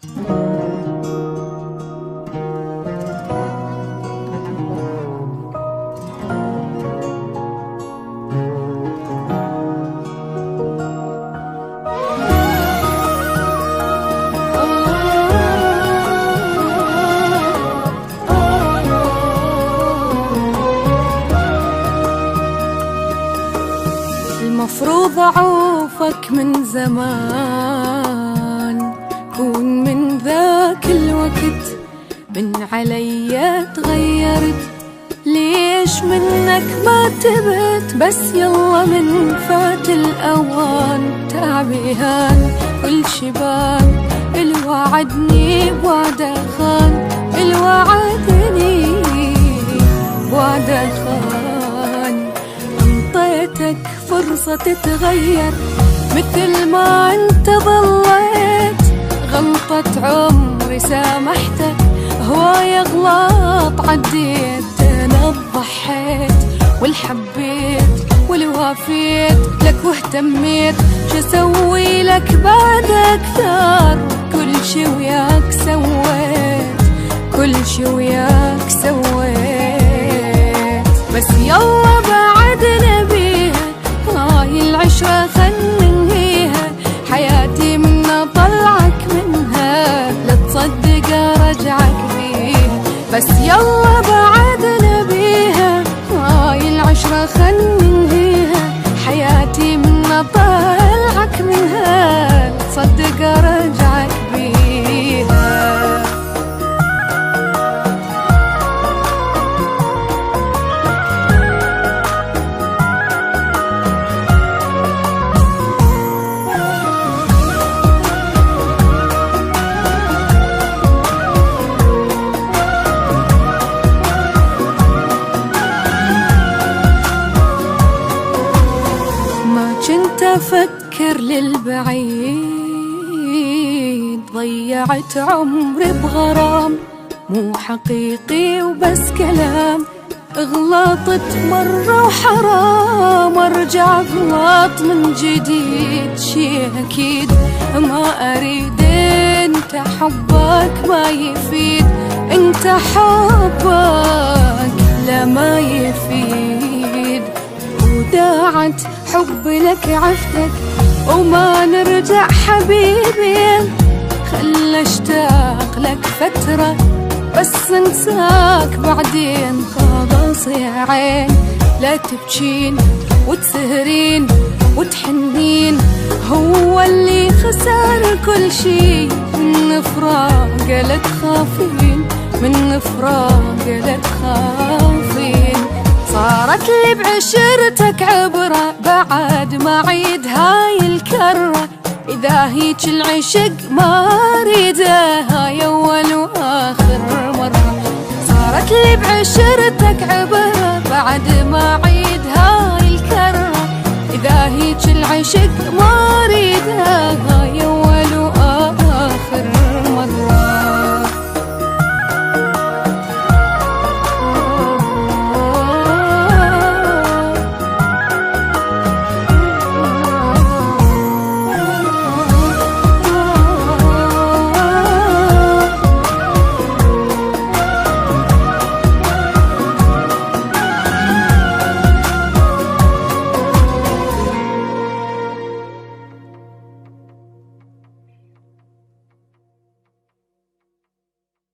المفروض أعوفك من زمان، كون من ذاك الوقت من علي تغيرت. ليش منك ما تبت؟ بس يلا من فات الأوان. تعبيهان كل شبان اللي وعدني بوعده خان، اللي وعدني بوعده خان. انطيتك فرصة تتغير مثل ما انت ظليت. غلطة عمري سامحتك، هواية غلط عديت. انا ضحيت والحبيت والوافيت لك واهتميت. شو اسوي لك بعد اكثر؟ كل شي وياك سويت، كل شي وياك سويت. بس يلا بعد نبيها، هاي العشرة خل ننهيها. حياتي من طلعك منها، لا تصدق ارجعك فيها. بس يلا بعد نبيها، هاي العشرة خل ننهيها. حياتي من طلعك منها، لا تصدق ارجعك فيها. كنت أفكر للبعيد، ضيعت عمري بغرام مو حقيقي وبس كلام. غلطت مرة وحرام أرجع غلط من جديد. شي أكيد ما أريد، انت حبك ما يفيد. انت حبك لا ما يفيد. وداعت حبي لك عفتك وما نرجع حبيبي. خل اشتاق لك فترة بس انساك بعدين. خلاص يا عين لا تبكين وتسهرين وتحنين. هو اللي خسر كل شي من فراق لا تخافين، من فراق لا تخافين. صارت لي بعشرتك عبرة بعد ما عيد هاي الكرة. إذا هيج العشق ما أريده، هاي أول وآخر مرة. صارت لي بعشرتك عبرة بعد ما عيد هاي الكرة. إذا هيج العشق ما أريده، هاي